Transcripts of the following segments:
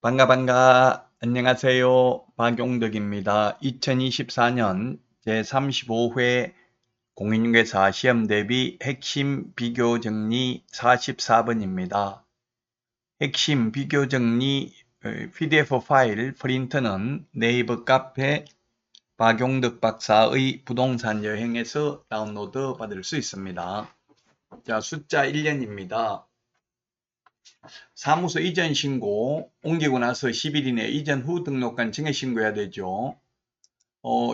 반가. 안녕하세요. 박용덕입니다. 2024년 제35회 공인중개사 시험 대비 핵심 비교 정리 44번입니다. 핵심 비교 정리 PDF 파일 프린트는 네이버 카페 박용덕 박사의 부동산 여행에서 다운로드 받을 수 있습니다. 자, 숫자 1년입니다. 사무소 이전 신고 옮기고 나서 10일 이내 이전 후 등록한 증에 신고해야 되죠.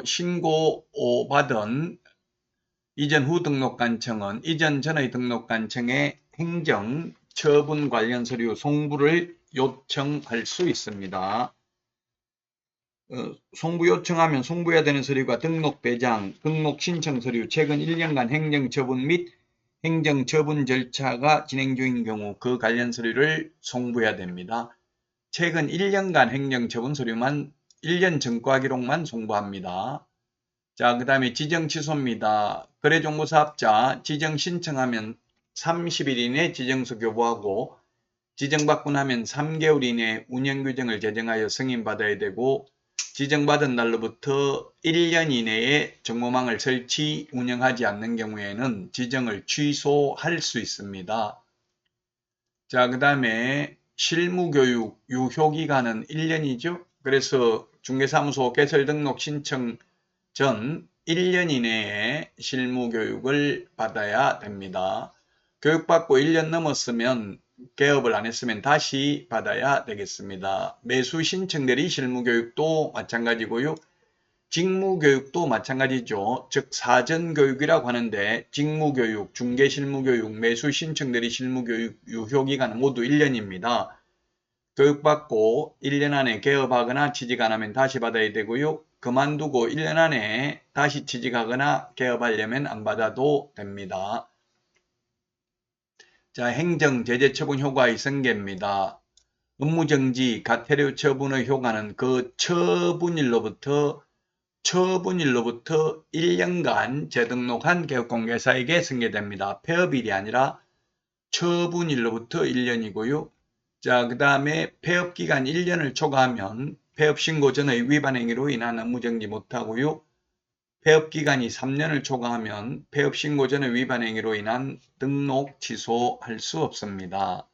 신고 받은 이전 후 등록한 청은 이전 전의 등록한 청의 행정 처분 관련 서류 송부를 요청할 수 있습니다. 송부 요청하면 송부해야 되는 서류가 등록 배장, 등록 신청 서류, 최근 1년간 행정 처분 및 행정 처분 절차가 진행 중인 경우 그 관련 서류를 송부해야 됩니다. 최근 1년간 행정 처분 서류만 1년 전과 기록만 송부합니다. 자, 그 다음에 지정 취소입니다. 거래정보사업자 지정 신청하면 30일 이내 지정서 교부하고 지정받고 나면 3개월 이내 운영규정을 제정하여 승인받아야 되고 지정받은 날로부터 1년 이내에 정보망을 설치, 운영하지 않는 경우에는 지정을 취소할 수 있습니다. 자, 그 다음에 실무교육 유효기간은 1년이죠. 그래서 중개사무소 개설 등록 신청 전 1년 이내에 실무교육을 받아야 됩니다. 교육받고 1년 넘었으면 개업을 안 했으면 다시 받아야 되겠습니다. 매수 신청 대리 실무교육도 마찬가지고요. 직무교육도 마찬가지죠. 즉 사전교육이라고 하는데 직무교육, 중개실무교육, 매수신청 대리 실무교육 유효기간은 모두 1년입니다. 교육받고 1년 안에 개업하거나 취직 안 하면 다시 받아야 되고요. 그만두고 1년 안에 다시 취직하거나 개업하려면 안 받아도 됩니다. 자, 행정 제재 처분 효과의 승계입니다. 업무정지, 가태료 처분의 효과는 그 처분일로부터 1년간 재등록한 개업공개사에게 승계됩니다. 폐업일이 아니라 처분일로부터 1년이고요. 자, 그 다음에 폐업기간 1년을 초과하면 폐업신고 전의 위반 행위로 인한 업무정지 못하고요. 폐업기간이 3년을 초과하면 폐업신고 전의 위반 행위로 인한 등록 취소할 수 없습니다.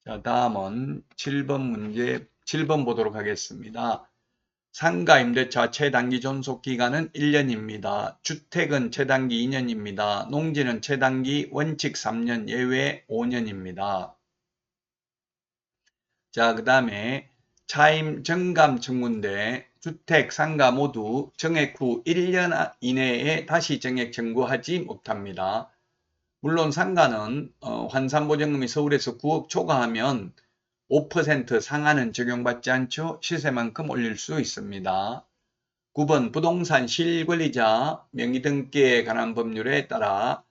자, 다음은 7번 문제, 7번 보도록 하겠습니다. 상가 임대차 최단기 존속기간은 1년입니다. 주택은 최단기 2년입니다. 농지는 최단기 원칙 3년, 예외 5년입니다. 자, 그 다음에 차임 정감 청구인데 주택, 상가 모두 정액 후 1년 이내에 다시 정액 청구하지 못합니다. 물론 상가는 환산보증금이 서울에서 9억 초과하면 5% 상한은 적용받지 않죠. 시세만큼 올릴 수 있습니다. 9번 부동산 실권리자 명의등기에 관한 법률에 따라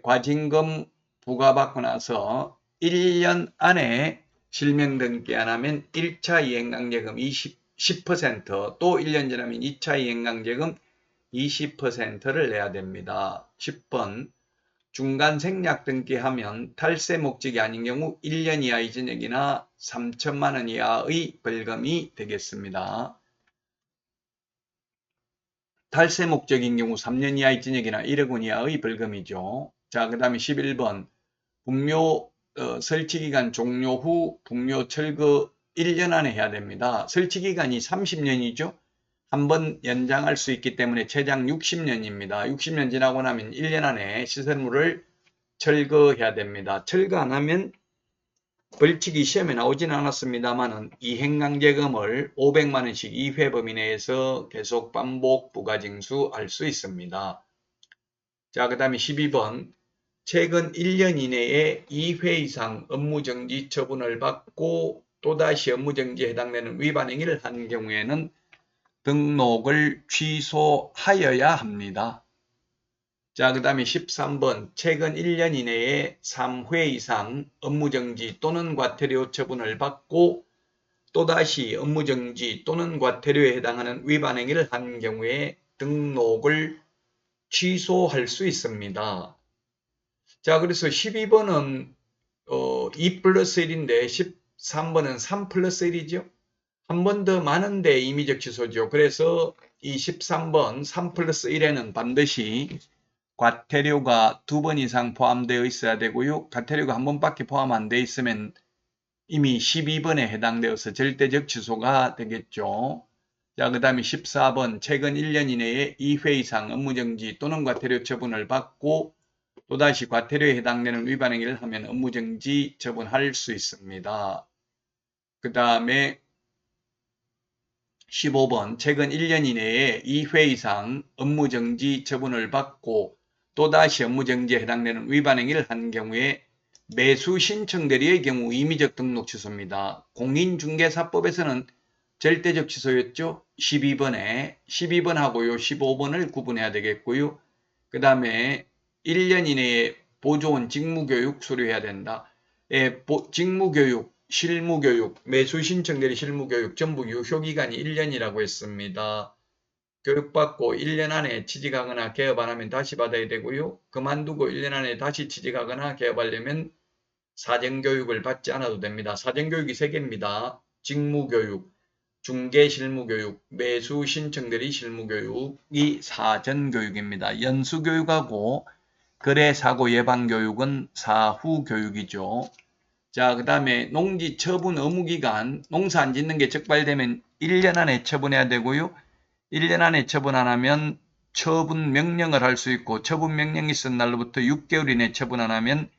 과징금 부과받고 나서 1년 안에 실명등기 안 하면 1차 이행강제금 10%, 또 1년 지나면 2차 이행강제금 20%를 내야 됩니다. 10번 중간 생략 등기하면 탈세 목적이 아닌 경우 1년 이하의 징역이나 3천만 원 이하의 벌금이 되겠습니다. 탈세 목적인 경우 3년 이하의 징역이나 1억 원 이하의 벌금이죠. 자, 그 다음에 11번 분묘 설치기간 종료 후 분묘 철거 1년 안에 해야 됩니다. 설치기간이 30년이죠. 한번 연장할 수 있기 때문에 최장 60년입니다. 60년 지나고 나면 1년 안에 시설물을 철거해야 됩니다. 철거 안 하면 벌칙이 시험에 나오진 않았습니다만 이행강제금을 500만 원씩 2회 범위 내에서 계속 반복 부가징수할 수 있습니다. 자, 그 다음에 12번 최근 1년 이내에 2회 이상 업무정지 처분을 받고 또다시 업무정지에 해당되는 위반 행위를 한 경우에는 등록을 취소하여야 합니다. 자, 그 다음에 13번 최근 1년 이내에 3회 이상 업무정지 또는 과태료 처분을 받고 또다시 업무정지 또는 과태료에 해당하는 위반 행위를 한 경우에 등록을 취소할 수 있습니다. 자, 그래서 12번은 2 플러스 1인데 13번은 3 플러스 1이죠. 한 번 더 많은데 임의적 취소죠. 그래서 이 13번 3 플러스 1에는 반드시 과태료가 2번 이상 포함되어 있어야 되고요. 과태료가 한 번밖에 포함 안 되어 있으면 이미 12번에 해당되어서 절대적 취소가 되겠죠. 자, 그 다음에 14번 최근 1년 이내에 2회 이상 업무정지 또는 과태료 처분을 받고 또다시 과태료에 해당되는 위반 행위를 하면 업무정지 처분할 수 있습니다. 그 다음에 15번 최근 1년 이내에 2회 이상 업무정지 처분을 받고 또다시 업무정지에 해당되는 위반 행위를 한 경우에 매수 신청 대리의 경우 임의적 등록 취소입니다. 공인중개사법에서는 절대적 취소였죠. 12번하고요. 15번을 구분해야 되겠고요. 그 다음에 1년 이내에 보조원 직무교육 수료해야 된다. 직무교육, 실무교육, 매수신청 대리 실무교육 전부 유효기간이 1년이라고 했습니다. 교육받고 1년 안에 취직하거나 개업 안 하면 다시 받아야 되고요. 그만두고 1년 안에 다시 취직하거나 개업하려면 사전교육을 받지 않아도 됩니다. 사전교육이 3개입니다. 직무교육, 중개실무교육, 매수신청대리 실무교육이 사전교육입니다. 연수교육하고 거래사고 예방교육은 사후교육이죠. 자, 그 다음에 농지 처분 의무기간, 농사 안 짓는 게 적발되면 1년 안에 처분해야 되고요. 1년 안에 처분 안 하면 처분 명령을 할 수 있고 처분 명령이 쓴 날로부터 6개월 이내 처분 안 하면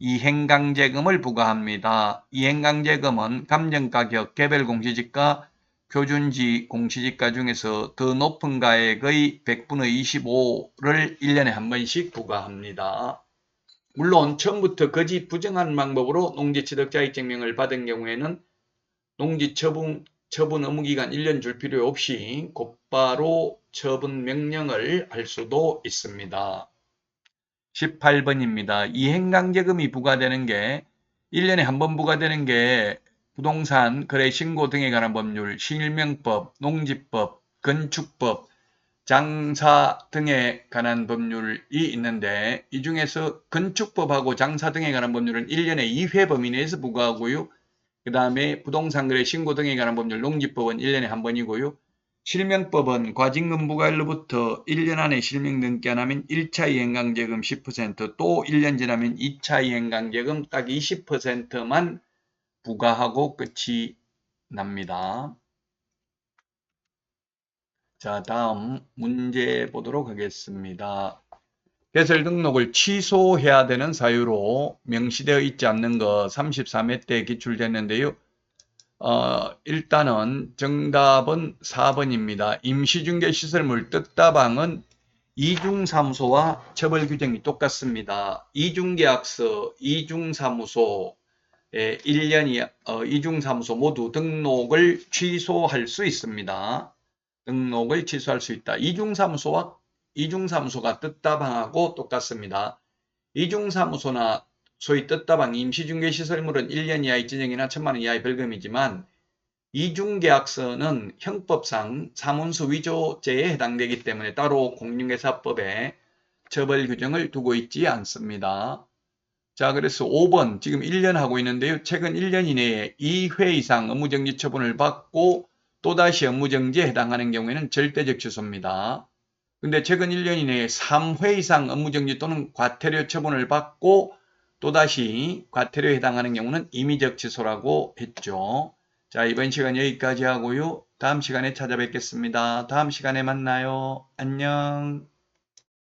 이행강제금을 부과합니다. 이행강제금은 감정가격, 개별공시지가, 표준지 공시지가 중에서 더 높은 가액의 100분의 25를 1년에 한 번씩 부과합니다. 물론 처음부터 거짓 부정한 방법으로 농지취득자격증명을 받은 경우에는 농지처분 의무기간 1년 줄 필요 없이 곧바로 처분 명령을 할 수도 있습니다. 18번입니다. 이행강제금이 부과되는 게 1년에 한 번 부과되는 게 부동산 거래 신고 등에 관한 법률, 실명법, 농지법, 건축법, 장사 등에 관한 법률이 있는데 이 중에서 건축법하고 장사 등에 관한 법률은 1년에 2회 범위 내에서 부과하고요. 그 다음에 부동산 거래 신고 등에 관한 법률, 농지법은 1년에 한 번이고요. 실명법은 과징금 부과일로부터 1년 안에 실명 등기 안 하면 1차 이행강제금 10%, 또 1년 지나면 2차 이행강제금 딱 20%만 부과하고 끝이 납니다. 자, 다음 문제 보도록 하겠습니다. 개설 등록을 취소해야 되는 사유로 명시되어 있지 않는 거 33회 때 기출됐는데요. 일단은 정답은 4번입니다. 임시중개시설물 뜻다방은 이중사무소와 처벌 규정이 똑같습니다. 이중계약서, 이중사무소, 1년 이중사무소 모두 등록을 취소할 수 있습니다. 등록을 취소할 수 있다. 이중사무소가 뜻다방하고 똑같습니다. 이중사무소나 소위 뜻다방 임시중개시설물은 1년 이하의 징역이나 1,000만 원 이하의 벌금이지만 이중계약서는 형법상 사문서 위조죄에 해당되기 때문에 따로 공인중개사법에 처벌 규정을 두고 있지 않습니다. 자, 그래서 5번 지금 1년 하고 있는데요. 최근 1년 이내에 2회 이상 업무정지 처분을 받고 또다시 업무정지에 해당하는 경우에는 절대적 취소입니다. 근데 최근 1년 이내에 3회 이상 업무정지 또는 과태료 처분을 받고 또다시 과태료에 해당하는 경우는 임의적 취소라고 했죠. 자, 이번 시간 여기까지 하고요. 다음 시간에 찾아뵙겠습니다. 다음 시간에 만나요. 안녕.